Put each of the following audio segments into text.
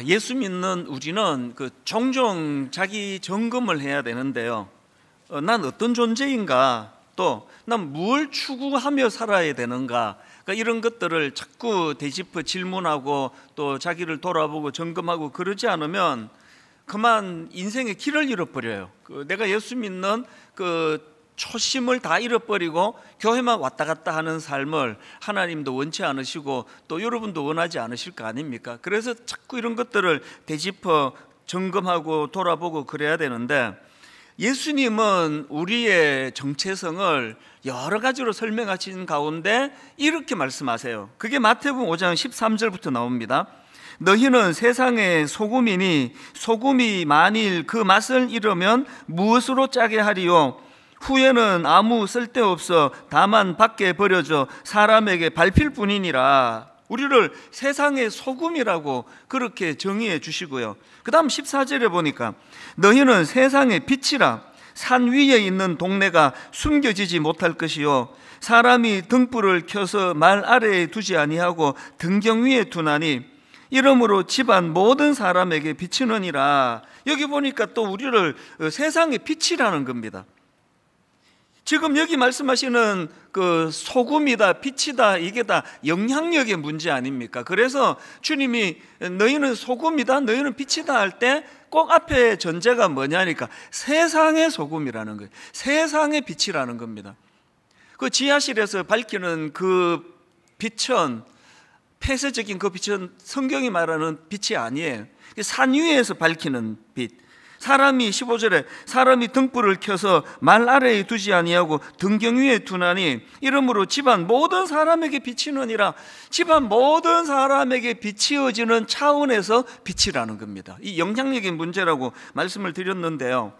예수 믿는 우리는 종종 자기 점검을 해야 되는데요. 난 어떤 존재인가, 또 난 뭘 추구하며 살아야 되는가, 이런 것들을 자꾸 되짚어 질문하고 또 자기를 돌아보고 점검하고 그러지 않으면 그만 인생의 길을 잃어버려요. 내가 예수 믿는 초심을 다 잃어버리고 교회만 왔다 갔다 하는 삶을 하나님도 원치 않으시고 또 여러분도 원하지 않으실 거 아닙니까? 그래서 자꾸 이런 것들을 되짚어 점검하고 돌아보고 그래야 되는데, 예수님은 우리의 정체성을 여러 가지로 설명하신 가운데 이렇게 말씀하세요. 그게 마태복음 5장 13절부터 나옵니다. 너희는 세상의 소금이니 소금이 만일 그 맛을 잃으면 무엇으로 짜게 하리요? 후에는 아무 쓸데없어 다만 밖에 버려져 사람에게 밟힐 뿐이니라. 우리를 세상의 소금이라고 그렇게 정의해 주시고요. 그 다음 14절에 보니까 너희는 세상의 빛이라. 산 위에 있는 동네가 숨겨지지 못할 것이요 사람이 등불을 켜서 말 아래에 두지 아니하고 등경 위에 두나니 이러므로 집안 모든 사람에게 비치느니라. 여기 보니까 또 우리를 세상의 빛이라는 겁니다. 지금 여기 말씀하시는 소금이다, 빛이다, 이게 다 영향력의 문제 아닙니까? 그래서 주님이 너희는 소금이다, 너희는 빛이다 할 때 꼭 앞에 전제가 뭐냐니까 세상의 소금이라는 거예요. 세상의 빛이라는 겁니다. 그 지하실에서 밝히는 그 빛은, 폐쇄적인 그 빛은 성경이 말하는 빛이 아니에요. 산 위에서 밝히는 빛. 사람이 15절에 사람이 등불을 켜서 말 아래에 두지 아니하고 등경 위에 두나니 이러므로 집안 모든 사람에게 비치느니라. 집안 모든 사람에게 비치어지는 차원에서 빛이라는 겁니다. 이 영향력의 문제라고 말씀을 드렸는데요,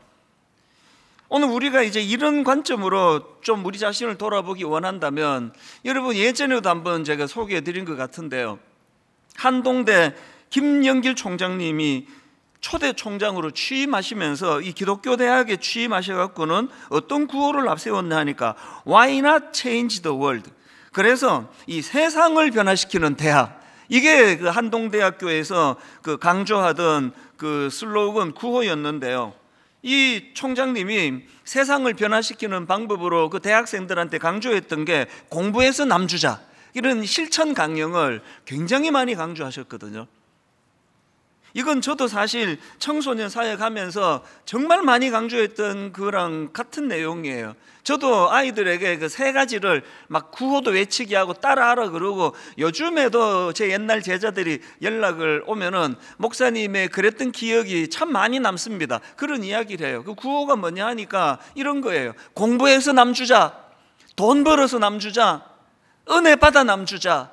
오늘 우리가 이제 이런 관점으로 좀 우리 자신을 돌아보기 원한다면, 여러분 예전에도 한번 제가 소개해 드린 것 같은데요, 한동대 김영길 총장님이 초대 총장으로 취임하시면서 이 기독교 대학에 취임하셔갖고는 어떤 구호를 앞세웠나 하니까 Why not change the world? 그래서 이 세상을 변화시키는 대학, 이게 그 한동대학교에서 강조하던 그 슬로건 구호였는데요, 이 총장님이 세상을 변화시키는 방법으로 그 대학생들한테 강조했던 게 공부해서 남주자, 이런 실천 강령을 굉장히 많이 강조하셨거든요. 이건 저도 사실 청소년 사역하면서 정말 많이 강조했던 그랑 같은 내용이에요. 저도 아이들에게 그 세 가지를 막 구호도 외치게 하고 따라하라 그러고, 요즘에도 제 옛날 제자들이 연락을 오면은 목사님의 그랬던 기억이 참 많이 남습니다. 그런 이야기를 해요. 그 구호가 뭐냐 하니까 이런 거예요. 공부해서 남주자, 돈 벌어서 남주자, 은혜 받아 남주자,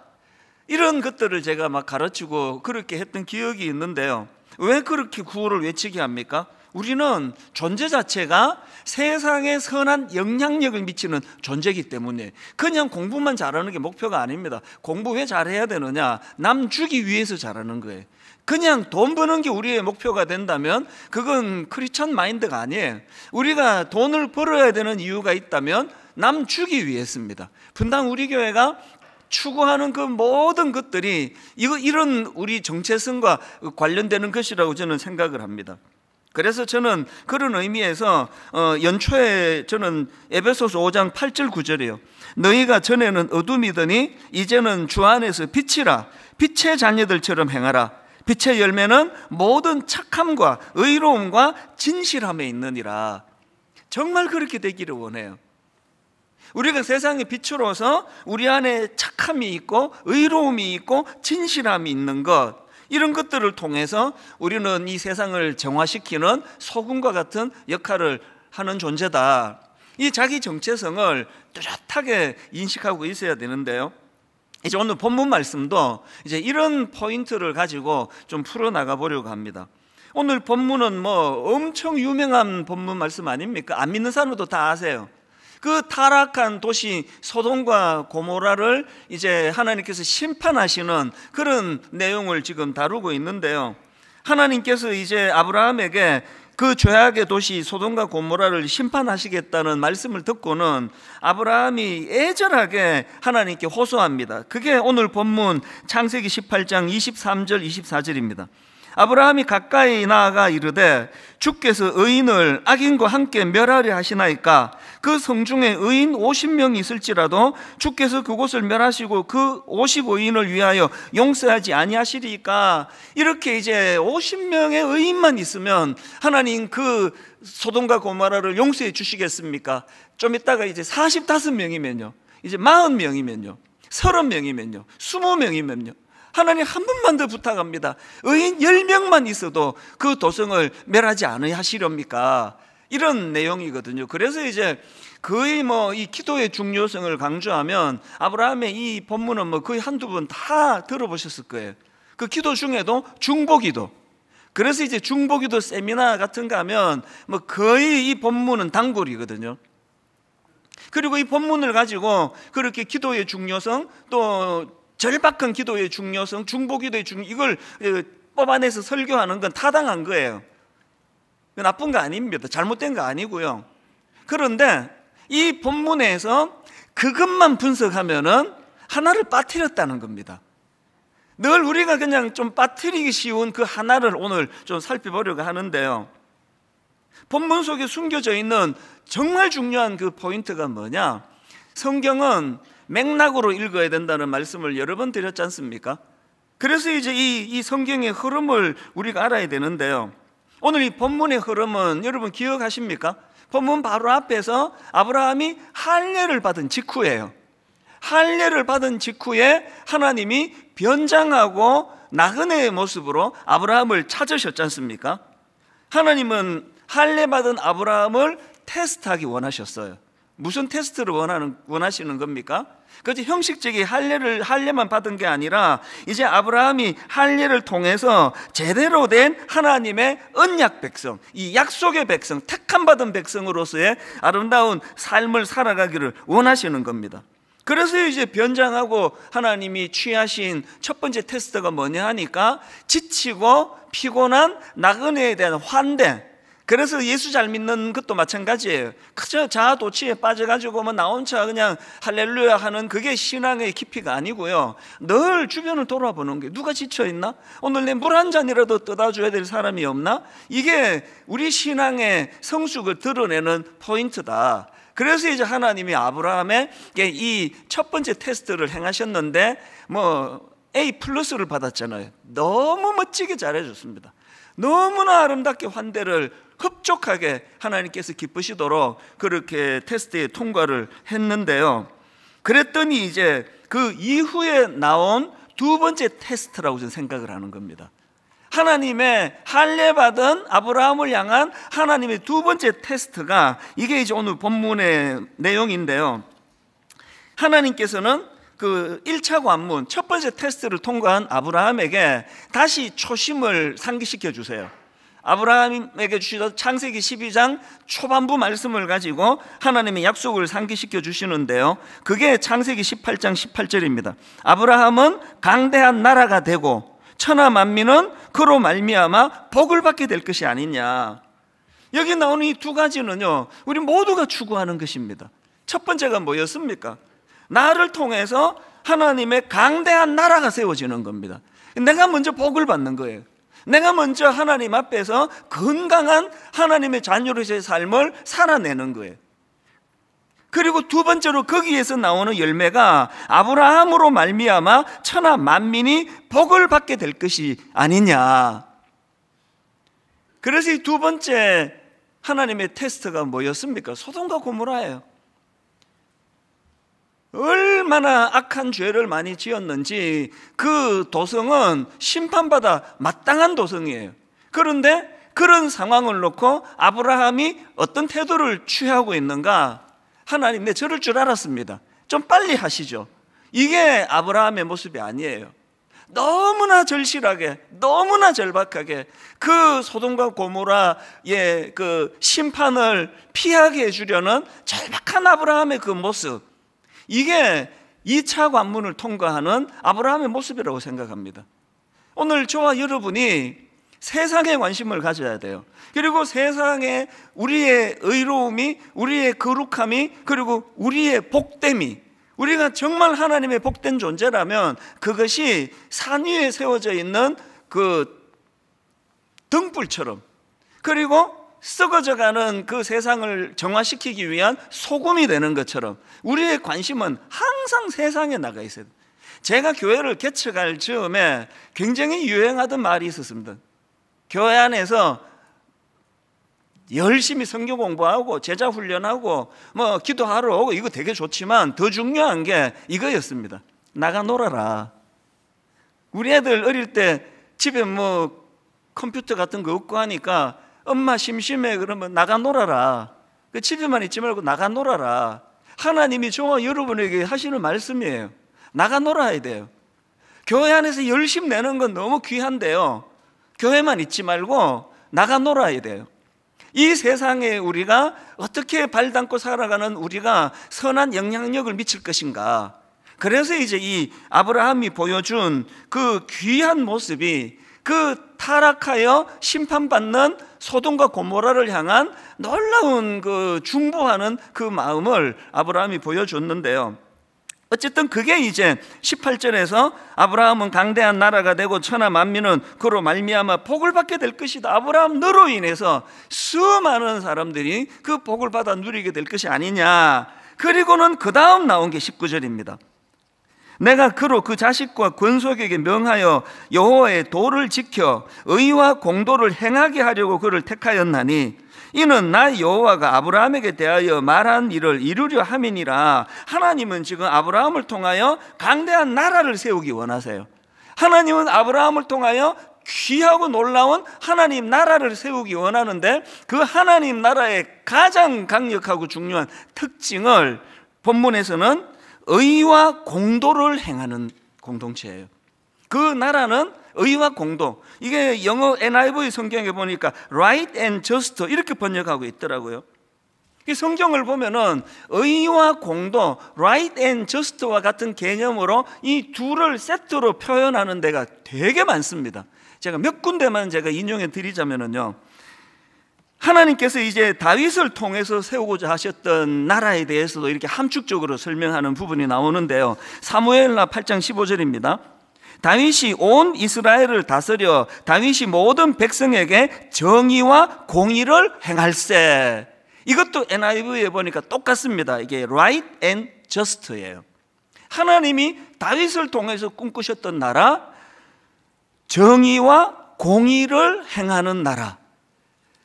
이런 것들을 제가 막 가르치고 그렇게 했던 기억이 있는데요, 왜 그렇게 구호를 외치게 합니까? 우리는 존재 자체가 세상에 선한 영향력을 미치는 존재이기 때문에 그냥 공부만 잘하는 게 목표가 아닙니다. 공부 왜 잘해야 되느냐? 남 주기 위해서 잘하는 거예요. 그냥 돈 버는 게 우리의 목표가 된다면 그건 크리스천 마인드가 아니에요. 우리가 돈을 벌어야 되는 이유가 있다면 남 주기 위해서입니다. 분당 우리 교회가 추구하는 그 모든 것들이 이런 우리 정체성과 관련되는 것이라고 저는 생각을 합니다. 그래서 저는 그런 의미에서 연초에 저는 에베소서 5장 8절 9절이에요. 너희가 전에는 어둠이더니 이제는 주 안에서 빛이라. 빛의 자녀들처럼 행하라. 빛의 열매는 모든 착함과 의로움과 진실함에 있느니라. 정말 그렇게 되기를 원해요. 우리가 세상의 빛으로서 우리 안에 착함이 있고 의로움이 있고 진실함이 있는 것, 이런 것들을 통해서 우리는 이 세상을 정화시키는 소금과 같은 역할을 하는 존재다. 이 자기 정체성을 뚜렷하게 인식하고 있어야 되는데요, 이제 오늘 본문 말씀도 이제 이런 포인트를 가지고 좀 풀어나가 보려고 합니다. 오늘 본문은 뭐 엄청 유명한 본문 말씀 아닙니까? 안 믿는 사람도 다 아세요. 그 타락한 도시 소돔과 고모라를 이제 하나님께서 심판하시는 그런 내용을 지금 다루고 있는데요, 하나님께서 이제 아브라함에게 그 죄악의 도시 소돔과 고모라를 심판하시겠다는 말씀을 듣고는 아브라함이 애절하게 하나님께 호소합니다. 그게 오늘 본문 창세기 18장 23절 24절입니다. 아브라함이 가까이 나아가 이르되 주께서 의인을 악인과 함께 멸하려 하시나이까? 그 성중에 의인 50명이 있을지라도 주께서 그곳을 멸하시고 그 55인을 위하여 용서하지 아니하시리까? 이렇게 이제 50명의 의인만 있으면 하나님 그 소돔과 고모라를 용서해 주시겠습니까? 좀 있다가 이제 45명이면요, 이제 40명이면요, 30명이면요, 20명이면요, 하나님 한 번만 더 부탁합니다. 의인 10명만 있어도 그 도성을 멸하지 않으시렵니까? 이런 내용이거든요. 그래서 이제 거의 이 기도의 중요성을 강조하면 아브라함의 이 본문은 거의 한두 번 다 들어보셨을 거예요. 그 기도 중에도 중보기도. 그래서 이제 중보기도 세미나 같은 거 하면 거의 이 본문은 단골이거든요. 그리고 이 본문을 가지고 그렇게 기도의 중요성, 또 절박한 기도의 중요성, 중보기도의 이걸 뽑아내서 설교하는 건 타당한 거예요. 나쁜 거 아닙니다. 잘못된 거 아니고요. 그런데 이 본문에서 그것만 분석하면은 하나를 빠뜨렸다는 겁니다. 늘 우리가 그냥 좀 빠뜨리기 쉬운 그 하나를 오늘 좀 살펴보려고 하는데요. 본문 속에 숨겨져 있는 정말 중요한 그 포인트가 뭐냐? 성경은 맥락으로 읽어야 된다는 말씀을 여러 번 드렸지 않습니까? 그래서 이제 이 성경의 흐름을 우리가 알아야 되는데요. 오늘 이 본문의 흐름은 여러분 기억하십니까? 본문 바로 앞에서 아브라함이 할례를 받은 직후예요. 할례를 받은 직후에 하나님이 변장하고 나그네의 모습으로 아브라함을 찾으셨지 않습니까? 하나님은 할례 받은 아브라함을 테스트하기 원하셨어요. 무슨 테스트를 원하시는 겁니까? 그렇지, 형식적인 할례만 받은 게 아니라 이제 아브라함이 할례를 통해서 제대로 된 하나님의 언약 백성, 이 약속의 백성, 택함 받은 백성으로서의 아름다운 삶을 살아가기를 원하시는 겁니다. 그래서 이제 변장하고 하나님이 취하신 첫 번째 테스트가 뭐냐 하니까 지치고 피곤한 나그네에 대한 환대. 그래서 예수 잘 믿는 것도 마찬가지예요. 그저 자아도취에 빠져가지고 나 혼자 그냥 할렐루야 하는 그게 신앙의 깊이가 아니고요. 늘 주변을 돌아보는 게, 누가 지쳐있나? 오늘 내 물 한 잔이라도 떠다줘야 될 사람이 없나? 이게 우리 신앙의 성숙을 드러내는 포인트다. 그래서 이제 하나님이 아브라함의 이 첫 번째 테스트를 행하셨는데 A+를 받았잖아요. 너무 멋지게 잘해줬습니다. 너무나 아름답게 환대를 흡족하게 하나님께서 기쁘시도록 그렇게 테스트에 통과를 했는데요. 그랬더니 이제 그 이후에 나온 두 번째 테스트라고 저는 생각을 하는 겁니다. 하나님의 할례 받은 아브라함을 향한 하나님의 두 번째 테스트가 이게 이제 오늘 본문의 내용인데요. 하나님께서는 그 1차 관문, 첫 번째 테스트를 통과한 아브라함에게 다시 초심을 상기시켜 주세요. 아브라함에게 주시던 창세기 12장 초반부 말씀을 가지고 하나님의 약속을 상기시켜 주시는데요. 그게 창세기 18장 18절입니다. 아브라함은 강대한 나라가 되고 천하 만민은 그로 말미암아 복을 받게 될 것이 아니냐. 여기 나오는 이 두 가지는요, 우리 모두가 추구하는 것입니다. 첫 번째가 뭐였습니까? 나를 통해서 하나님의 강대한 나라가 세워지는 겁니다. 내가 먼저 복을 받는 거예요. 내가 먼저 하나님 앞에서 건강한 하나님의 자녀로서의 삶을 살아내는 거예요. 그리고 두 번째로 거기에서 나오는 열매가 아브라함으로 말미암아 천하 만민이 복을 받게 될 것이 아니냐. 그래서 이 두 번째 하나님의 테스트가 뭐였습니까? 소돔과 고모라예요. 얼마나 악한 죄를 많이 지었는지 그 도성은 심판받아 마땅한 도성이에요. 그런데 그런 상황을 놓고 아브라함이 어떤 태도를 취하고 있는가? 하나님, 내 저럴 줄 알았습니다. 좀 빨리 하시죠. 이게 아브라함의 모습이 아니에요. 너무나 절실하게, 너무나 절박하게 그 소돔과 고모라의 그 심판을 피하게 해주려는 절박한 아브라함의 그 모습, 이게 2차 관문을 통과하는 아브라함의 모습이라고 생각합니다. 오늘 저와 여러분이 세상에 관심을 가져야 돼요. 그리고 세상에 우리의 의로움이, 우리의 거룩함이, 그리고 우리의 복됨이, 우리가 정말 하나님의 복된 존재라면 그것이 산 위에 세워져 있는 그 등불처럼, 그리고 썩어져가는 그 세상을 정화시키기 위한 소금이 되는 것처럼 우리의 관심은 항상 세상에 나가 있어야 돼요. 제가 교회를 개척할 즈음에 굉장히 유행하던 말이 있었습니다. 교회 안에서 열심히 성경 공부하고 제자 훈련하고 뭐 기도하러 오고 이거 되게 좋지만 더 중요한 게 이거였습니다. 나가 놀아라. 우리 애들 어릴 때 집에 뭐 컴퓨터 같은 거 없고 하니까 엄마 심심해 그러면 나가 놀아라. 그 집에만 있지 말고 나가 놀아라. 하나님이 저와 여러분에게 하시는 말씀이에요. 나가 놀아야 돼요. 교회 안에서 열심 내는 건 너무 귀한데요, 교회만 있지 말고 나가 놀아야 돼요. 이 세상에 우리가 어떻게 발담고 살아가는 우리가 선한 영향력을 미칠 것인가. 그래서 이제 이 아브라함이 보여준 그 귀한 모습이 그 타락하여 심판받는 소돔과 고모라를 향한 놀라운 그 중보하는 그 마음을 아브라함이 보여줬는데요. 어쨌든 그게 이제 18절에서 아브라함은 강대한 나라가 되고 천하 만민은 그로 말미암아 복을 받게 될 것이다. 아브라함 너로 인해서 수많은 사람들이 그 복을 받아 누리게 될 것이 아니냐. 그리고는 그 다음 나온 게 19절입니다. 내가 그로 그 자식과 권속에게 명하여 여호와의 도를 지켜 의와 공도를 행하게 하려고 그를 택하였나니 이는 나 여호와가 아브라함에게 대하여 말한 일을 이루려 함이니라. 하나님은 지금 아브라함을 통하여 강대한 나라를 세우기 원하세요. 하나님은 아브라함을 통하여 귀하고 놀라운 하나님 나라를 세우기 원하는데 그 하나님 나라의 가장 강력하고 중요한 특징을 본문에서는 의와 공도를 행하는 공동체예요. 그 나라는 의와 공도, 이게 영어 NIV 성경에 보니까 right and just 이렇게 번역하고 있더라고요. 이 성경을 보면은 의와 공도, right and just와 같은 개념으로 이 둘을 세트로 표현하는 데가 되게 많습니다. 제가 몇 군데만 제가 인용해 드리자면은요, 하나님께서 이제 다윗을 통해서 세우고자 하셨던 나라에 대해서도 이렇게 함축적으로 설명하는 부분이 나오는데요. 사무엘하 8장 15절입니다. 다윗이 온 이스라엘을 다스려 다윗이 모든 백성에게 정의와 공의를 행할세. 이것도 NIV에 보니까 똑같습니다. 이게 right and just예요. 하나님이 다윗을 통해서 꿈꾸셨던 나라, 정의와 공의를 행하는 나라.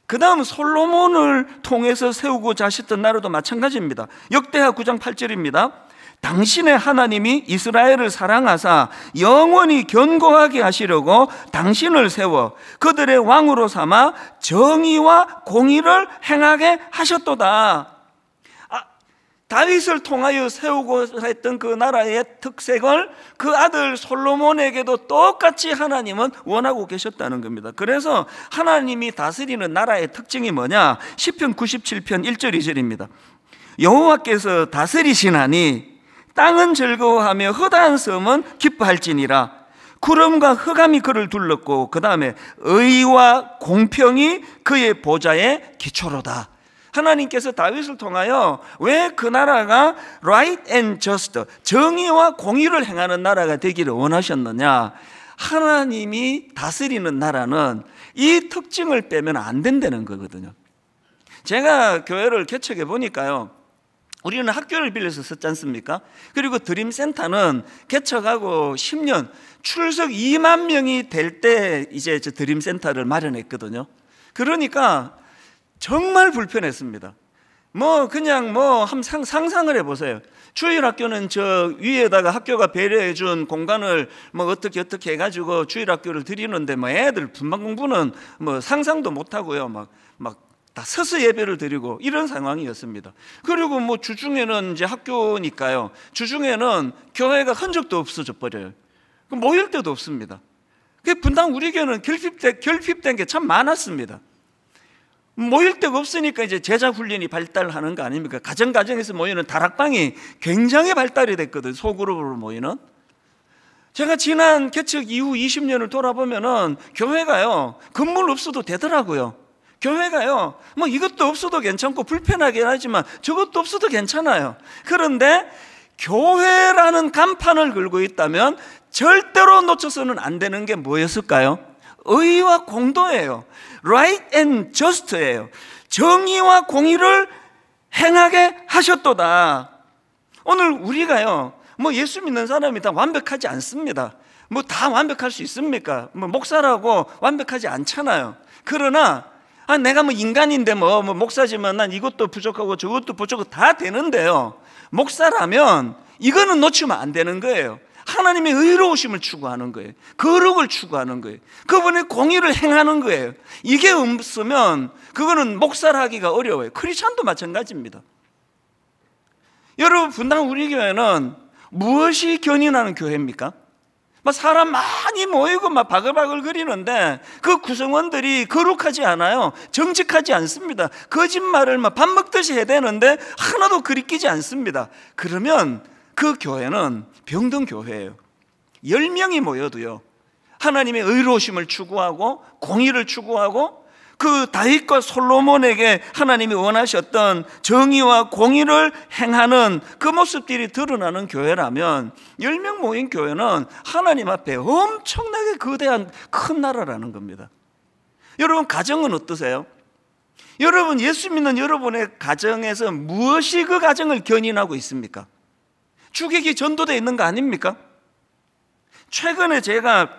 그 다음 솔로몬을 통해서 세우고자 하셨던 나라도 마찬가지입니다. 역대하 9장 8절입니다. 당신의 하나님이 이스라엘을 사랑하사 영원히 견고하게 하시려고 당신을 세워 그들의 왕으로 삼아 정의와 공의를 행하게 하셨도다. 다윗을 통하여 세우고 했던 그 나라의 특색을 그 아들 솔로몬에게도 똑같이 하나님은 원하고 계셨다는 겁니다. 그래서 하나님이 다스리는 나라의 특징이 뭐냐? 시편 97편 1절 2절입니다. 여호와께서 다스리시나니 땅은 즐거워하며 허다한 섬은 기뻐할지니라. 구름과 흑암이 그를 둘렀고 그 다음에 의와 공평이 그의 보좌의 기초로다. 하나님께서 다윗을 통하여 왜 그 나라가 right and just, 정의와 공의를 행하는 나라가 되기를 원하셨느냐? 하나님이 다스리는 나라는 이 특징을 빼면 안 된다는 거거든요. 제가 교회를 개척해 보니까요, 우리는 학교를 빌려서 썼지 않습니까? 그리고 드림센터는 개척하고 10년, 출석 2만 명이 될 때 이제 저 드림센터를 마련했거든요. 그러니까 정말 불편했습니다. 그냥 한번 상상을 해보세요. 주일학교는 저 위에다가 학교가 배려해준 공간을 어떻게 해가지고 주일학교를 드리는데 애들 분반 공부는 상상도 못하고요. 다 서서 예배를 드리고 이런 상황이었습니다. 그리고 주중에는 이제 학교니까요. 주중에는 교회가 흔적도 없어져 버려요. 모일 데도 없습니다. 분당 우리 교회는 결핍된 게 참 많았습니다. 모일 데가 없으니까 이제 제자 훈련이 발달하는 거 아닙니까? 가정에서 모이는 다락방이 굉장히 발달이 됐거든. 소그룹으로 모이는. 제가 지난 개척 이후 20년을 돌아보면은 교회가요, 건물 없어도 되더라고요. 교회가요, 이것도 없어도 괜찮고 불편하긴 하지만 저것도 없어도 괜찮아요. 그런데 교회라는 간판을 걸고 있다면 절대로 놓쳐서는 안 되는 게 뭐였을까요? 의와 공도예요. Right and just예요. 정의와 공의를 행하게 하셨도다. 오늘 우리가요, 뭐 예수 믿는 사람이 다 완벽하지 않습니다. 뭐 다 완벽할 수 있습니까? 뭐 목사라고 완벽하지 않잖아요. 그러나 내가 뭐 인간인데 뭐 목사지만 난 이것도 부족하고 저것도 부족하고 다 되는데요, 목사라면 이거는 놓치면 안 되는 거예요. 하나님의 의로우심을 추구하는 거예요. 거룩을 추구하는 거예요. 그분의 공의를 행하는 거예요. 이게 없으면 그거는 목사를 하기가 어려워요. 크리스찬도 마찬가지입니다. 여러분, 분당 우리 교회는 무엇이 견인하는 교회입니까? 막 사람 많이 모이고 막 바글바글 거리는데 그 구성원들이 거룩하지 않아요. 정직하지 않습니다. 거짓말을 막 밥 먹듯이 해야 되는데 하나도 그리끼지 않습니다. 그러면 그 교회는 병든 교회예요. 10명이 모여도요, 하나님의 의로우심을 추구하고 공의를 추구하고 그 다윗과 솔로몬에게 하나님이 원하셨던 정의와 공의를 행하는 그 모습들이 드러나는 교회라면 10명 모인 교회는 하나님 앞에 엄청나게 거대한 큰 나라라는 겁니다. 여러분, 가정은 어떠세요? 여러분, 예수 믿는 여러분의 가정에서 무엇이 그 가정을 견인하고 있습니까? 주객이 전도되어 있는 거 아닙니까? 최근에 제가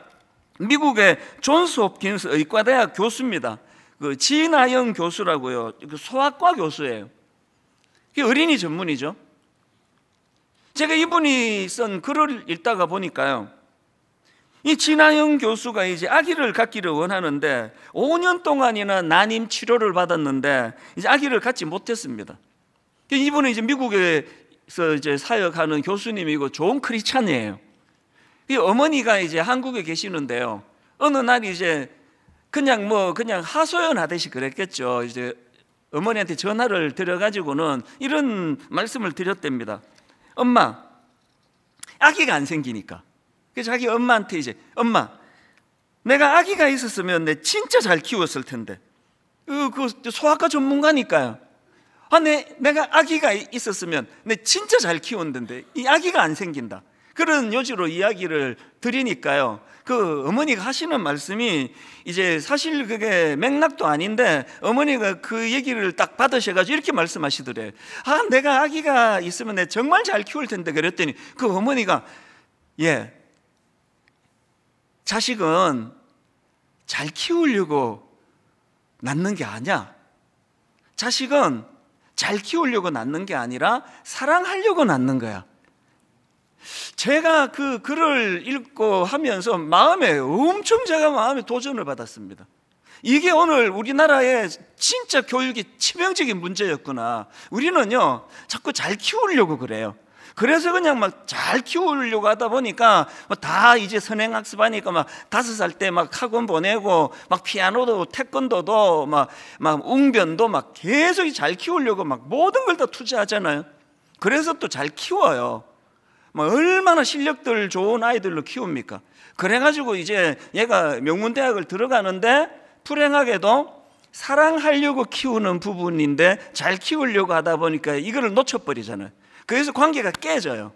미국의 존스 홉킨스 의과대학 교수입니다. 그 진아영 교수라고요. 그 소아과 교수예요. 어린이 전문이죠. 제가 이분이 쓴 글을 읽다가 보니까요, 이 진아영 교수가 이제 아기를 갖기를 원하는데 5년 동안이나 난임 치료를 받았는데 이제 아기를 갖지 못했습니다. 이분은 이제 미국에서 이제 사역하는 교수님이고 좋은 크리스찬이에요. 이 어머니가 이제 한국에 계시는데요, 어느 날 이제 그냥 하소연 하듯이 그랬겠죠. 이제 어머니한테 전화를 드려가지고는 이런 말씀을 드렸답니다. 엄마, 아기가 안 생기니까. 그래서 자기 엄마한테 이제, 엄마, 내가 아기가 있었으면 내 진짜 잘 키웠을 텐데. 그 소아과 전문가니까요. 내가 아기가 있었으면 내 진짜 잘 키웠는데 이 아기가 안 생긴다. 그런 요지로 이야기를 드리니까요, 그 어머니가 하시는 말씀이 이제 사실 그게 맥락도 아닌데 어머니가 그 얘기를 딱 받으셔가지고 이렇게 말씀하시더래요. 내가 아기가 있으면 내가 정말 잘 키울 텐데. 그랬더니 그 어머니가, 예, 자식은 잘 키우려고 낳는 게 아니야. 자식은 잘 키우려고 낳는 게 아니라 사랑하려고 낳는 거야. 제가 그 글을 읽고 하면서 제가 마음에 도전을 받았습니다. 이게 오늘 우리나라의 진짜 교육의 치명적인 문제였구나. 우리는요, 자꾸 잘 키우려고 그래요. 그래서 그냥 막 잘 키우려고 하다 보니까 다 이제 선행학습하니까 막 5살 때 막 학원 보내고 막 피아노도 태권도도 막 웅변도 막 계속 잘 키우려고 막 모든 걸 다 투자하잖아요. 그래서 또 잘 키워요. 얼마나 실력들 좋은 아이들로 키웁니까? 그래가지고 이제 얘가 명문대학을 들어가는데 불행하게도 사랑하려고 키우는 부분인데 잘 키우려고 하다 보니까 이거를 놓쳐버리잖아요. 그래서 관계가 깨져요.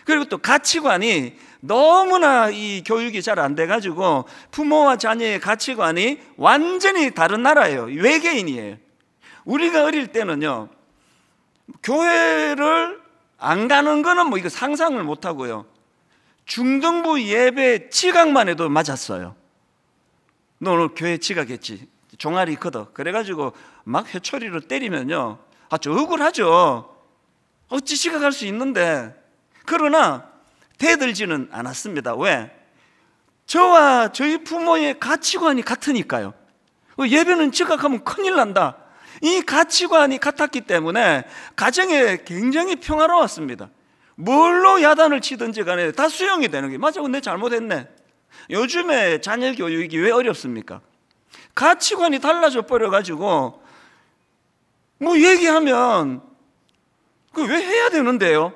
그리고 또 가치관이 너무나 이 교육이 잘 안 돼가지고 부모와 자녀의 가치관이 완전히 다른 나라예요. 외계인이에요. 우리가 어릴 때는요, 교회를 안 가는 거는 이거 상상을 못 하고요, 중등부 예배 지각만 해도 맞았어요. 너 오늘 교회 지각했지? 종아리 걷어. 그래가지고 막 회초리로 때리면요, 저 억울하죠. 어찌 지각할 수 있는데. 그러나 대들지는 않았습니다. 왜? 저와 저희 부모의 가치관이 같으니까요. 예배는 지각하면 큰일 난다, 이 가치관이 같았기 때문에 가정에 굉장히 평화로웠습니다. 뭘로 야단을 치든지 간에 다 수용이 되는 게, 맞아, 내 잘못했네. 요즘에 자녀 교육이 왜 어렵습니까? 가치관이 달라져 버려가지고 얘기하면 왜 해야 되는데요?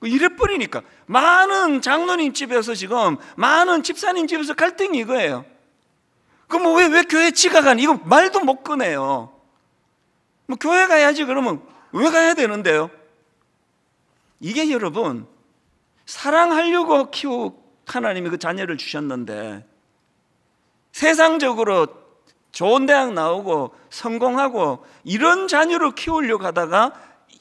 이래버리니까 많은 장로님 집에서 지금 많은 집사님 집에서 갈등이 이거예요. 그럼 왜 교회 지각하니? 이거 말도 못 꺼내요. 교회 가야지. 그러면 왜 가야 되는데요? 이게 여러분, 사랑하려고 하나님이 그 자녀를 주셨는데 세상적으로 좋은 대학 나오고 성공하고 이런 자녀를 키우려고 하다가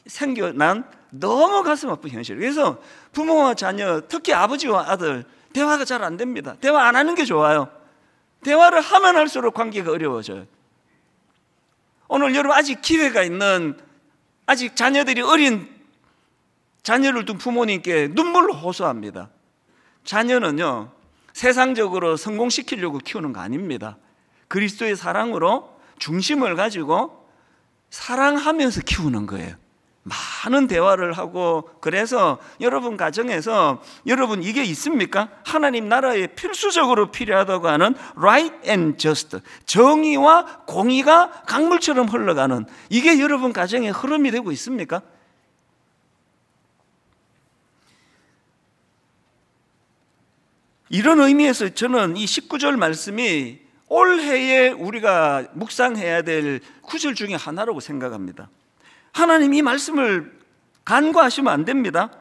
생겨난 너무 가슴 아픈 현실. 그래서 부모와 자녀, 특히 아버지와 아들 대화가 잘 안 됩니다. 대화 안 하는 게 좋아요. 대화를 하면 할수록 관계가 어려워져요. 오늘 여러분 아직 기회가 있는, 아직 자녀들이 어린 자녀를 둔 부모님께 눈물로 호소합니다. 자녀는요, 세상적으로 성공시키려고 키우는 거 아닙니다. 그리스도의 사랑으로 중심을 가지고 사랑하면서 키우는 거예요. 많은 대화를 하고. 그래서 여러분 가정에서 여러분 이게 있습니까? 하나님 나라에 필수적으로 필요하다고 하는 right and just, 정의와 공의가 강물처럼 흘러가는, 이게 여러분 가정의 흐름이 되고 있습니까? 이런 의미에서 저는 이 19절 말씀이 올해에 우리가 묵상해야 될 구절 중에 하나라고 생각합니다. 하나님 이 말씀을 간과하시면 안 됩니다.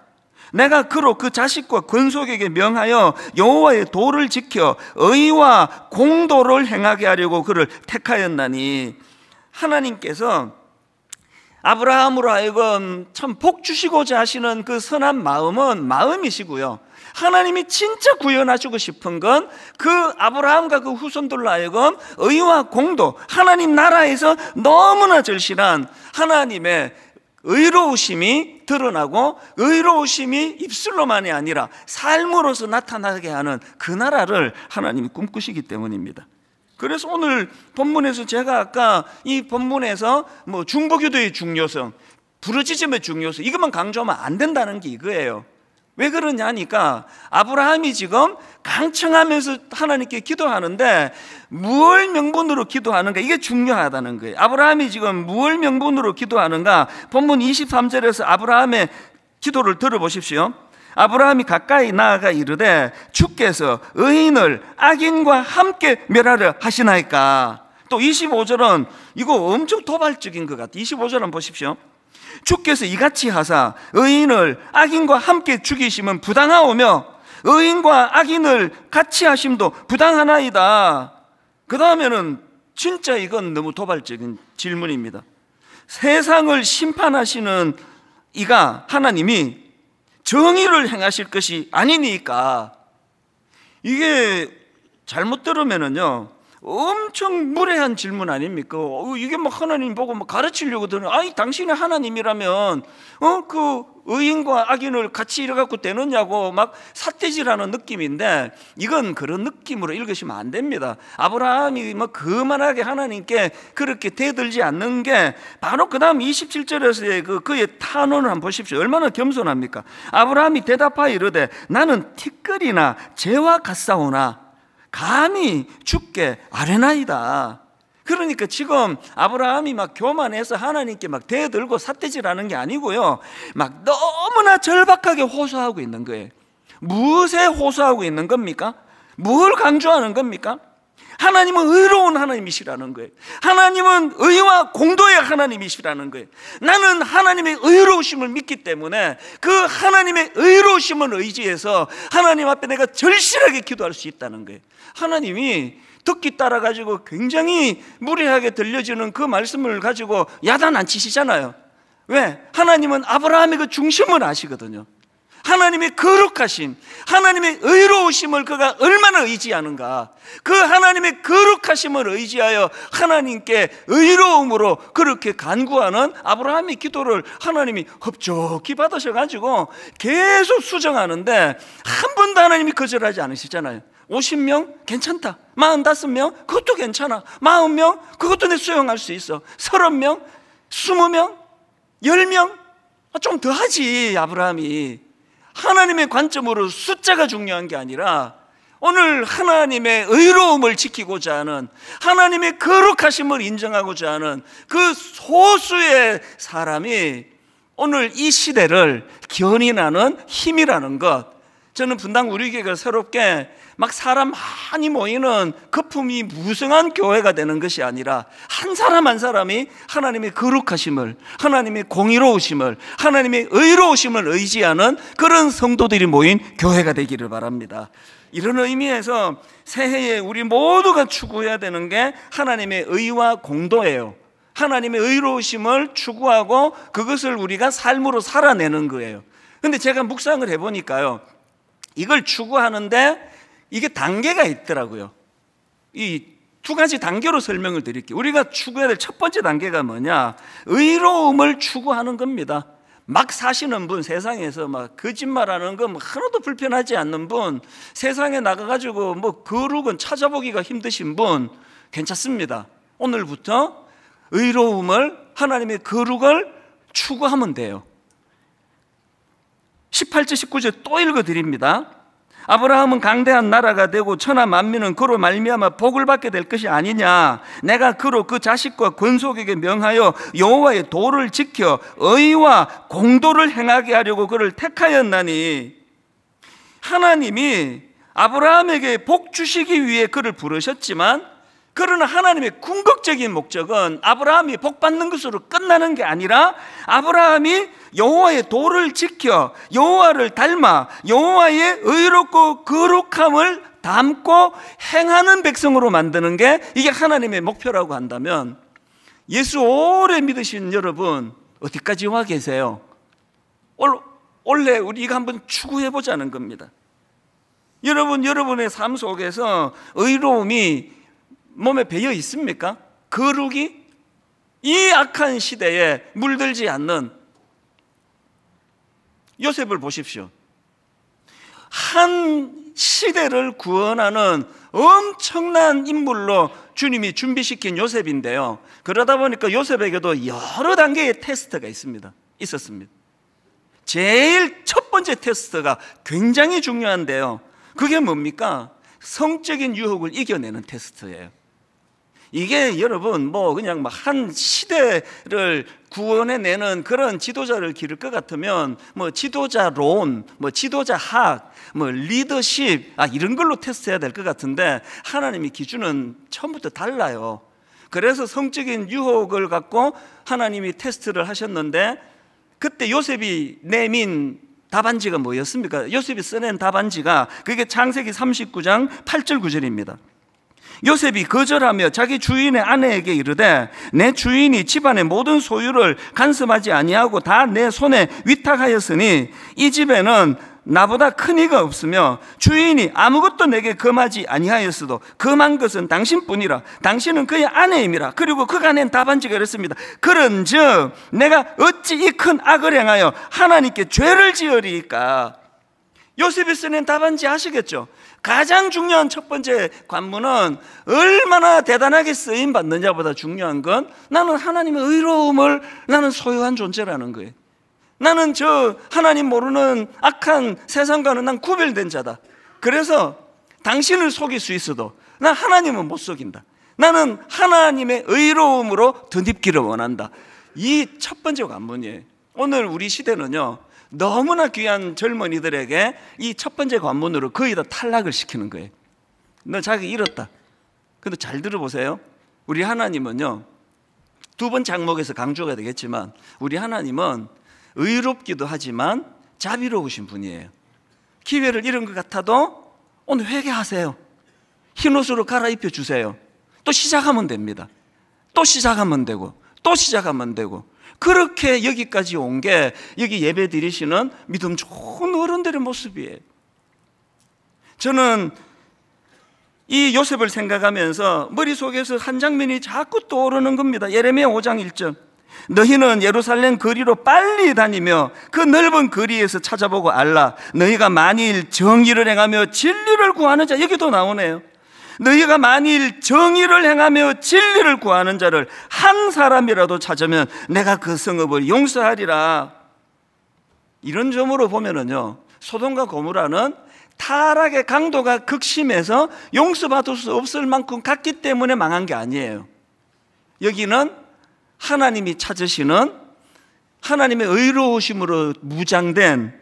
내가 그로 그 자식과 권속에게 명하여 여호와의 도를 지켜 의와 공도를 행하게 하려고 그를 택하였나니, 하나님께서 아브라함으로 하여금 참 복 주시고자 하시는 그 선한 마음은 마음이시고요, 하나님이 진짜 구원하시고 싶은 건 그 아브라함과 그 후손들로 하여금 의와 공도, 하나님 나라에서 너무나 절실한 하나님의 의로우심이 드러나고 의로우심이 입술로만이 아니라 삶으로서 나타나게 하는 그 나라를 하나님이 꿈꾸시기 때문입니다. 그래서 오늘 본문에서 제가 아까 이 본문에서 뭐 중보기도의 중요성, 부르짖음의 중요성, 이것만 강조하면 안 된다는 게 이거예요. 왜 그러냐니까 아브라함이 지금 강청하면서 하나님께 기도하는데 무엇 명분으로 기도하는가, 이게 중요하다는 거예요. 아브라함이 지금 무엇 명분으로 기도하는가, 본문 23절에서 아브라함의 기도를 들어보십시오. 아브라함이 가까이 나아가 이르되 주께서 의인을 악인과 함께 멸하려 하시나이까. 또 25절은 이거 엄청 도발적인 것 같아요. 25절 한번 보십시오. 주께서 이같이 하사 의인을 악인과 함께 죽이시면 부당하오며 의인과 악인을 같이 하심도 부당하나이다. 그 다음에는 진짜 이건 너무 도발적인 질문입니다. 세상을 심판하시는 이가 하나님이 정의를 행하실 것이 아니니까. 이게 잘못 들으면은요 엄청 무례한 질문 아닙니까? 이게 막 하나님 보고 막 가르치려고 드는, 아니 당신이 하나님이라면 그 의인과 악인을 같이 이래갖고 되느냐고 막 삿대질하는 느낌인데, 이건 그런 느낌으로 읽으시면 안 됩니다. 아브라함이 뭐 그만하게 하나님께 그렇게 대들지 않는 게 바로 그 다음 27절에서의 그의 탄원을 한번 보십시오. 얼마나 겸손합니까? 아브라함이 대답하여 이르되 나는 티끌이나 재와 같사오나 감히 주께 아뢰나이다. 그러니까 지금 아브라함이 막 교만해서 하나님께 막 대들고 삿대질하는 게 아니고요, 막 너무나 절박하게 호소하고 있는 거예요. 무엇에 호소하고 있는 겁니까? 뭘 강조하는 겁니까? 하나님은 의로운 하나님이시라는 거예요. 하나님은 의와 공도의 하나님이시라는 거예요. 나는 하나님의 의로우심을 믿기 때문에 그 하나님의 의로우심을 의지해서 하나님 앞에 내가 절실하게 기도할 수 있다는 거예요. 하나님이 듣기 따라 가지고 굉장히 무례하게 들려지는 그 말씀을 가지고 야단 안 치시잖아요. 왜? 하나님은 아브라함의 그 중심을 아시거든요. 하나님의 거룩하심, 하나님의 의로우심을 그가 얼마나 의지하는가. 그 하나님의 거룩하심을 의지하여 하나님께 의로움으로 그렇게 간구하는 아브라함의 기도를 하나님이 흡족히 받으셔가지고 계속 수정하는데 한 번도 하나님이 거절하지 않으시잖아요. 50명 괜찮다, 45명 그것도 괜찮아, 40명 그것도 내 수용할 수 있어, 30명, 20명, 10명 좀 더 하지. 아브라함이 하나님의 관점으로 숫자가 중요한 게 아니라 오늘 하나님의 의로움을 지키고자 하는, 하나님의 거룩하심을 인정하고자 하는 그 소수의 사람이 오늘 이 시대를 견인하는 힘이라는 것, 저는 분당 우리 교회가 새롭게 막 사람 많이 모이는 거품이 무성한 교회가 되는 것이 아니라 한 사람 한 사람이 하나님의 거룩하심을, 하나님의 공의로우심을, 하나님의 의로우심을 의지하는 그런 성도들이 모인 교회가 되기를 바랍니다. 이런 의미에서 새해에 우리 모두가 추구해야 되는 게 하나님의 의와 공도예요. 하나님의 의로우심을 추구하고 그것을 우리가 삶으로 살아내는 거예요. 근데 제가 묵상을 해보니까요, 이걸 추구하는데 이게 단계가 있더라고요. 이 두 가지 단계로 설명을 드릴게요. 우리가 추구해야 될 첫 번째 단계가 뭐냐? 의로움을 추구하는 겁니다. 막 사시는 분, 세상에서 막 거짓말하는 거 하나도 불편하지 않는 분, 세상에 나가가지고 뭐 거룩은 찾아보기가 힘드신 분, 괜찮습니다. 오늘부터 의로움을, 하나님의 거룩을 추구하면 돼요. 18절 19절 또 읽어드립니다. 아브라함은 강대한 나라가 되고 천하 만민은 그로 말미암아 복을 받게 될 것이 아니냐. 내가 그로 그 자식과 권속에게 명하여 여호와의 도를 지켜 의와 공도를 행하게 하려고 그를 택하였나니. 하나님이 아브라함에게 복 주시기 위해 그를 부르셨지만, 그러나 하나님의 궁극적인 목적은 아브라함이 복 받는 것으로 끝나는 게 아니라 아브라함이 여호와의 도를 지켜 여호와를 닮아 여호와의 의롭고 거룩함을 담고 행하는 백성으로 만드는 게 이게 하나님의 목표라고 한다면, 예수 오래 믿으신 여러분 어디까지 와 계세요? 원래 우리 이거 한번 추구해보자는 겁니다. 여러분의 삶 속에서 의로움이 몸에 배어 있습니까? 거룩이? 이 악한 시대에 물들지 않는 요셉을 보십시오. 한 시대를 구원하는 엄청난 인물로 주님이 준비시킨 요셉인데요, 그러다 보니까 요셉에게도 여러 단계의 테스트가 있었습니다. 제일 첫 번째 테스트가 굉장히 중요한데요, 그게 뭡니까? 성적인 유혹을 이겨내는 테스트예요. 이게 여러분 뭐 그냥 막 한 시대를 구원해내는 그런 지도자를 기를 것 같으면 뭐 지도자론, 뭐 지도자학, 뭐 리더십 이런 걸로 테스트해야 될 것 같은데, 하나님의 기준은 처음부터 달라요. 그래서 성적인 유혹을 갖고 하나님이 테스트를 하셨는데, 그때 요셉이 내민 답안지가 뭐였습니까? 요셉이 써낸 답안지가 그게 창세기 39장 8절 9절입니다. 요셉이 거절하며 자기 주인의 아내에게 이르되 내 주인이 집안의 모든 소유를 간섭하지 아니하고 다 내 손에 위탁하였으니 이 집에는 나보다 큰 이가 없으며 주인이 아무것도 내게 금하지 아니하였어도 금한 것은 당신뿐이라. 당신은 그의 아내임이라. 그리고 그가 낸 답안지가 이랬습니다. 그런즉 내가 어찌 이 큰 악을 행하여 하나님께 죄를 지으리이까. 요셉이 써낸 답안지 아시겠죠? 가장 중요한 첫 번째 관문은 얼마나 대단하게 쓰임 받느냐보다 중요한 건 나는 하나님의 의로움을 나는 소유한 존재라는 거예요. 나는 저 하나님 모르는 악한 세상과는 난 구별된 자다. 그래서 당신을 속일 수 있어도 난 하나님은 못 속인다. 나는 하나님의 의로움으로 덧입기를 원한다. 이 첫 번째 관문이에요. 오늘 우리 시대는요, 너무나 귀한 젊은이들에게 이 첫 번째 관문으로 거의 다 탈락을 시키는 거예요. 너 자기 잃었다. 근데 잘 들어보세요. 우리 하나님은요, 두 번 장목에서 강조가 되겠지만 우리 하나님은 의롭기도 하지만 자비로우신 분이에요. 기회를 잃은 것 같아도 오늘 회개하세요. 흰옷으로 갈아입혀 주세요. 또 시작하면 됩니다. 또 시작하면 되고 또 시작하면 되고, 그렇게 여기까지 온 게 여기 예배 드리시는 믿음 좋은 어른들의 모습이에요. 저는 이 요셉을 생각하면서 머릿속에서 한 장면이 자꾸 떠오르는 겁니다. 예레미야 5장 1절. 너희는 예루살렘 거리로 빨리 다니며 그 넓은 거리에서 찾아보고 알라. 너희가 만일 정의를 행하며 진리를 구하는 자, 여기도 나오네요. 너희가 만일 정의를 행하며 진리를 구하는 자를 한 사람이라도 찾으면 내가 그 성읍을 용서하리라. 이런 점으로 보면은요, 소돔과 고모라는 타락의 강도가 극심해서 용서받을 수 없을 만큼 갔기 때문에 망한 게 아니에요. 여기는 하나님이 찾으시는 하나님의 의로우심으로 무장된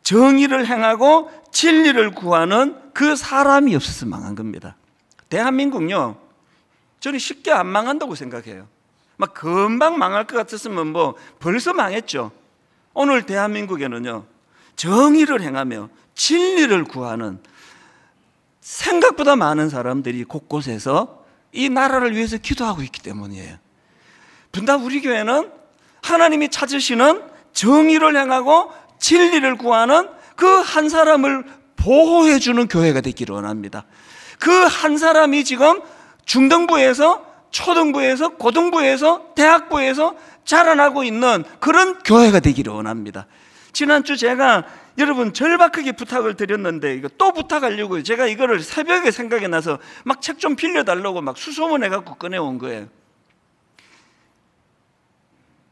정의를 행하고 진리를 구하는 그 사람이 없어서 망한 겁니다. 대한민국요, 저는 쉽게 안 망한다고 생각해요. 막 금방 망할 것 같았으면 뭐 벌써 망했죠. 오늘 대한민국에는요, 정의를 행하며 진리를 구하는 생각보다 많은 사람들이 곳곳에서 이 나라를 위해서 기도하고 있기 때문이에요. 분당 우리 교회는 하나님이 찾으시는 정의를 행하고 진리를 구하는 그 한 사람을 보호해 주는 교회가 되기를 원합니다. 그 한 사람이 지금 중등부에서 초등부에서 고등부에서 대학부에서 자라나고 있는 그런 교회가 되기를 원합니다. 지난주 제가 여러분 절박하게 부탁을 드렸는데 이거 또 부탁하려고 제가 이거를 새벽에 생각이 나서 막 책 좀 빌려달라고 막 수소문해갖고 꺼내온 거예요.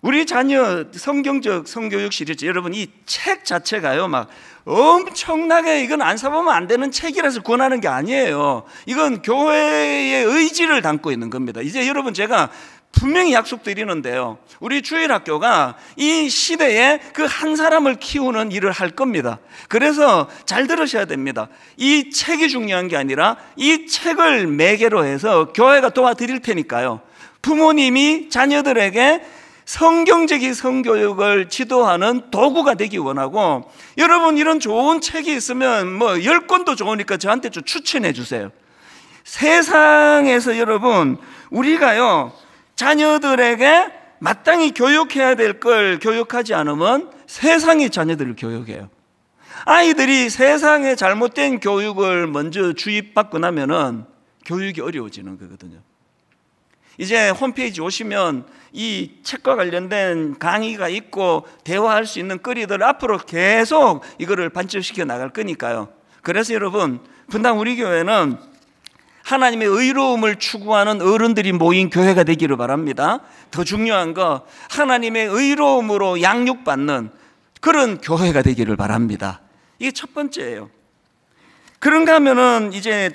우리 자녀 성경적 성교육 시리즈, 여러분 이 책 자체가요 막 엄청나게, 이건 안 사보면 안 되는 책이라서 권하는 게 아니에요. 이건 교회의 의지를 담고 있는 겁니다. 이제 여러분 제가 분명히 약속드리는데요, 우리 주일학교가 이 시대에 그 한 사람을 키우는 일을 할 겁니다. 그래서 잘 들으셔야 됩니다. 이 책이 중요한 게 아니라 이 책을 매개로 해서 교회가 도와드릴 테니까요, 부모님이 자녀들에게 성경적인 성교육을 지도하는 도구가 되기 원하고, 여러분 이런 좋은 책이 있으면 뭐 10권도 좋으니까 저한테 좀 추천해 주세요. 세상에서 여러분 우리가요 자녀들에게 마땅히 교육해야 될 걸 교육하지 않으면 세상이 자녀들을 교육해요. 아이들이 세상에 잘못된 교육을 먼저 주입받고 나면은 교육이 어려워지는 거거든요. 이제 홈페이지 오시면 이 책과 관련된 강의가 있고 대화할 수 있는 거리들 앞으로 계속 이거를 반복시켜 나갈 거니까요. 그래서 여러분 분당 우리 교회는 하나님의 의로움을 추구하는 어른들이 모인 교회가 되기를 바랍니다. 더 중요한 거, 하나님의 의로움으로 양육받는 그런 교회가 되기를 바랍니다. 이게 첫 번째예요. 그런가 하면은 이제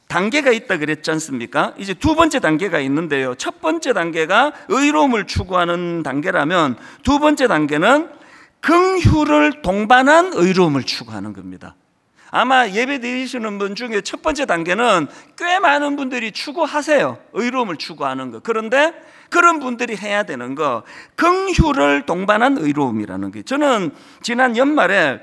단계가 있다 그랬지 않습니까? 이제 두 번째 단계가 있는데요, 첫 번째 단계가 의로움을 추구하는 단계라면 두 번째 단계는 긍휼을 동반한 의로움을 추구하는 겁니다. 아마 예배 드리시는 분 중에 첫 번째 단계는 꽤 많은 분들이 추구하세요. 의로움을 추구하는 거. 그런데 그런 분들이 해야 되는 거, 긍휼을 동반한 의로움이라는 게, 저는 지난 연말에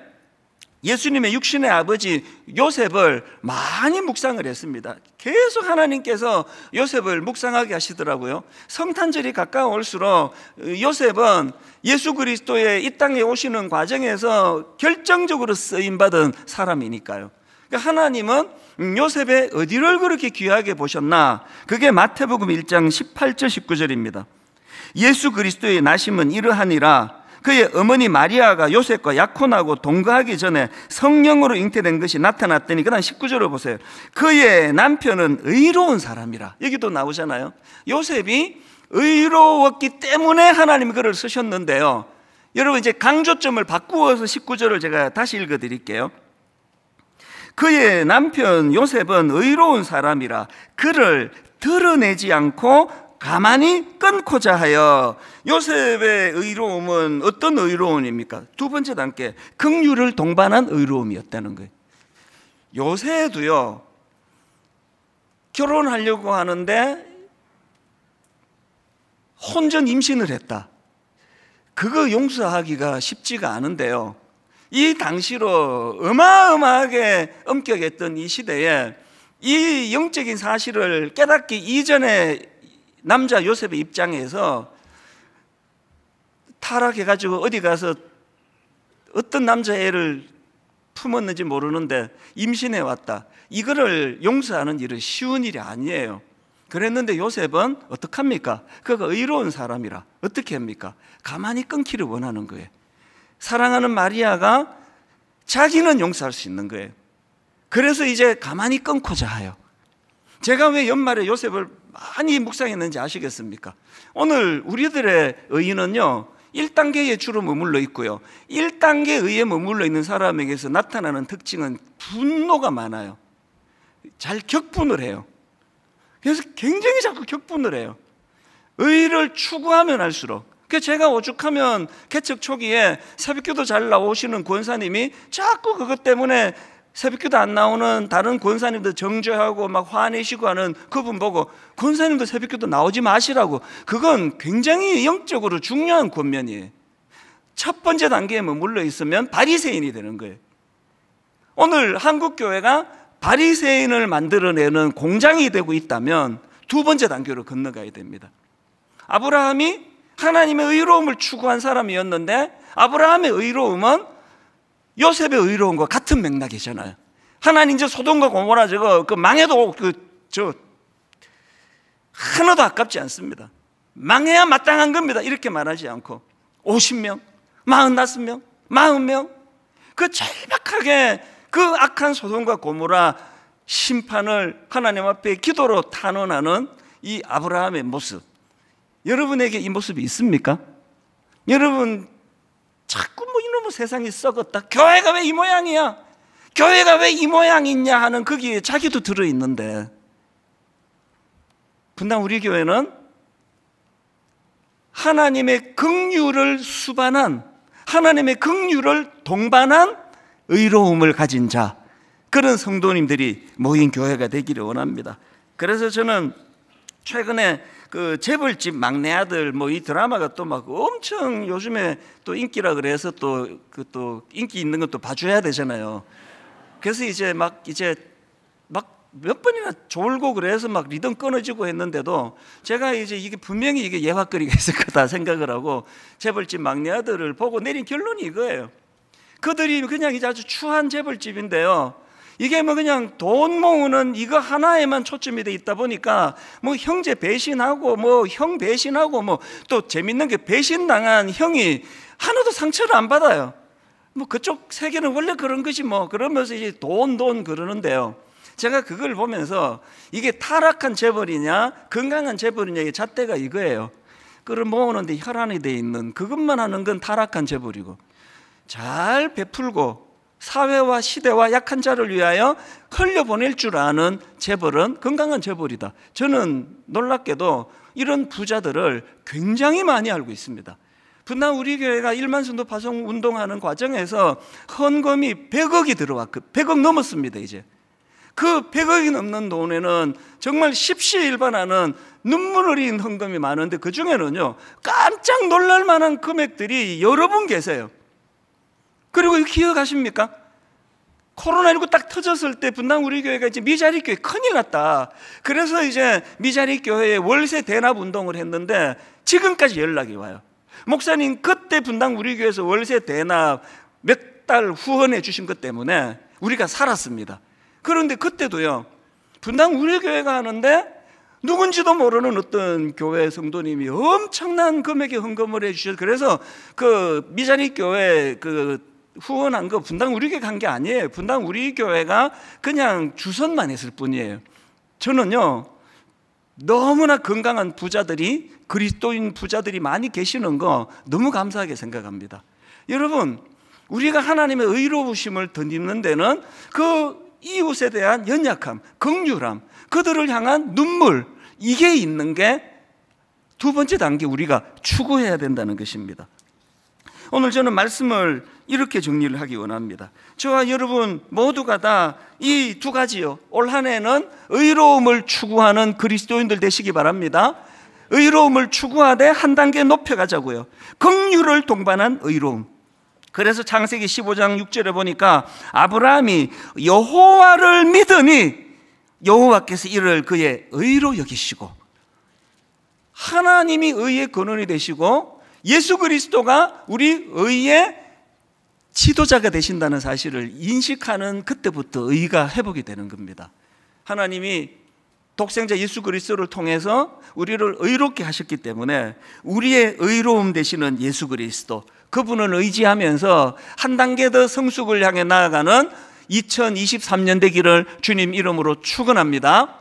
예수님의 육신의 아버지 요셉을 많이 묵상을 했습니다. 계속 하나님께서 요셉을 묵상하게 하시더라고요. 성탄절이 가까울수록 요셉은 예수 그리스도의 이 땅에 오시는 과정에서 결정적으로 쓰임받은 사람이니까요. 그러니까 하나님은 요셉의 어디를 그렇게 귀하게 보셨나? 그게 마태복음 1장 18절 19절입니다. 예수 그리스도의 나심은 이러하니라. 그의 어머니 마리아가 요셉과 약혼하고 동거하기 전에 성령으로 잉태된 것이 나타났더니, 그 다음 19절을 보세요. 그의 남편은 의로운 사람이라. 여기도 나오잖아요. 요셉이 의로웠기 때문에 하나님이 그를 쓰셨는데요, 여러분 이제 강조점을 바꾸어서 19절을 제가 다시 읽어 드릴게요. 그의 남편 요셉은 의로운 사람이라 그를 드러내지 않고 가만히 끊고자 하여. 요셉의 의로움은 어떤 의로움입니까? 두 번째 단계, 긍휼을 동반한 의로움이었다는 거예요. 요새도요 결혼하려고 하는데 혼전 임신을 했다. 그거 용서하기가 쉽지가 않은데요, 이 당시로 어마어마하게 엄격했던 이 시대에 이 영적인 사실을 깨닫기 이전에 남자 요셉의 입장에서 타락해가지고 어디 가서 어떤 남자애를 품었는지 모르는데 임신해 왔다. 이거를 용서하는 일은 쉬운 일이 아니에요. 그랬는데 요셉은 어떡합니까? 그가 의로운 사람이라 어떻게 합니까? 가만히 끊기를 원하는 거예요. 사랑하는 마리아가 자기는 용서할 수 있는 거예요. 그래서 이제 가만히 끊고자 해요. 제가 왜 연말에 요셉을 많이 묵상했는지 아시겠습니까? 오늘 우리들의 의인은요 1단계에 주로 머물러 있고요, 1단계 의에 머물러 있는 사람에게서 나타나는 특징은 분노가 많아요. 잘 격분을 해요. 그래서 굉장히 자꾸 격분을 해요. 의를 추구하면 할수록, 그 제가 오죽하면 개척 초기에 새벽기도 잘 나오시는 권사님이 자꾸 그것 때문에 새벽기도 안 나오는 다른 권사님들 정죄하고 막 화내시고 하는 그분 보고 권사님도 새벽기도 나오지 마시라고. 그건 굉장히 영적으로 중요한 권면이에요. 첫 번째 단계에 머물러 있으면 바리새인이 되는 거예요. 오늘 한국 교회가 바리새인을 만들어내는 공장이 되고 있다면 두 번째 단계로 건너가야 됩니다. 아브라함이 하나님의 의로움을 추구한 사람이었는데 아브라함의 의로움은 요셉의 의로움과 같은 맥락이잖아요. 하나님 이제 소돔과 고모라 저거 망해도 하나도 아깝지 않습니다. 망해야 마땅한 겁니다. 이렇게 말하지 않고 50명, 45명, 40명 그 절박하게 그 악한 소돔과 고모라 심판을 하나님 앞에 기도로 탄원하는 이 아브라함의 모습, 여러분에게 이 모습이 있습니까? 여러분 자꾸 뭐 이놈의 세상이 썩었다, 교회가 왜 이 모양이야, 교회가 왜 이 모양이냐 하는 거기에 자기도 들어있는데, 분당 우리 교회는 하나님의 긍휼을 수반한, 하나님의 긍휼을 동반한 의로움을 가진 자, 그런 성도님들이 모인 교회가 되기를 원합니다. 그래서 저는 최근에 그 재벌집 막내 아들 뭐 이 드라마가 또 막 엄청 요즘에 또 인기라 그래서 또 인기 있는 것도 봐줘야 되잖아요. 그래서 이제 막 몇 번이나 졸고 그래서 막 리듬 끊어지고 했는데도 제가 이제 이게 분명히 이게 예화거리가 있을 거다 생각을 하고 재벌집 막내 아들을 보고 내린 결론이 이거예요. 그들이 그냥 이제 아주 추한 재벌집인데요, 이게 뭐 그냥 돈 모으는 이거 하나에만 초점이 돼 있다 보니까 뭐 형제 배신하고 뭐 형 배신하고 뭐 또 재밌는 게 배신당한 형이 하나도 상처를 안 받아요. 뭐 그쪽 세계는 원래 그런 것이 뭐 그러면서 이제 돈 그러는데요, 제가 그걸 보면서 이게 타락한 재벌이냐 건강한 재벌이냐의 잣대가 이거예요. 그걸 모으는데 혈안이 돼 있는 그것만 하는 건 타락한 재벌이고, 잘 베풀고 사회와 시대와 약한 자를 위하여 흘려보낼 줄 아는 재벌은 건강한 재벌이다. 저는 놀랍게도 이런 부자들을 굉장히 많이 알고 있습니다. 분당 우리 교회가 1만 성도 파송 운동하는 과정에서 헌금이 100억이 들어왔고 100억 넘었습니다. 이제 그 100억이 넘는 돈에는 정말 십시일반하는 눈물 흘린 헌금이 많은데 그 중에는요 깜짝 놀랄 만한 금액들이 여러 분 계세요. 그리고 이거 기억하십니까? 코로나19 딱 터졌을 때 분당 우리 교회가 이제 미자리 교회 큰일 났다. 그래서 이제 미자리 교회에 월세 대납 운동을 했는데 지금까지 연락이 와요. 목사님 그때 분당 우리 교회에서 월세 대납 몇 달 후원해 주신 것 때문에 우리가 살았습니다. 그런데 그때도요 분당 우리 교회가 하는데 누군지도 모르는 어떤 교회 성도님이 엄청난 금액의 헌금을 해주셔서, 그래서 그 미자리 교회 그 후원한 거 분당 우리 교회가 한 게 아니에요. 분당 우리 교회가 그냥 주선만 했을 뿐이에요. 저는요 너무나 건강한 부자들이, 그리스도인 부자들이 많이 계시는 거 너무 감사하게 생각합니다. 여러분 우리가 하나님의 의로우심을 덧입는 데는 그 이웃에 대한 연약함, 긍휼함, 그들을 향한 눈물, 이게 있는 게 두 번째 단계 우리가 추구해야 된다는 것입니다. 오늘 저는 말씀을 이렇게 정리를 하기 원합니다. 저와 여러분 모두가 다 이 두 가지요, 올 한 해는 의로움을 추구하는 그리스도인들 되시기 바랍니다. 의로움을 추구하되 한 단계 높여가자고요. 긍휼을 동반한 의로움. 그래서 창세기 15장 6절에 보니까 아브라함이 여호와를 믿으니 여호와께서 이를 그의 의로 여기시고, 하나님이 의의 근원이 되시고 예수 그리스도가 우리 의의 지도자가 되신다는 사실을 인식하는 그때부터 의가 회복이 되는 겁니다. 하나님이 독생자 예수 그리스도를 통해서 우리를 의롭게 하셨기 때문에 우리의 의로움 되시는 예수 그리스도, 그분을 의지하면서 한 단계 더 성숙을 향해 나아가는 2023년 되기를 주님 이름으로 축원합니다.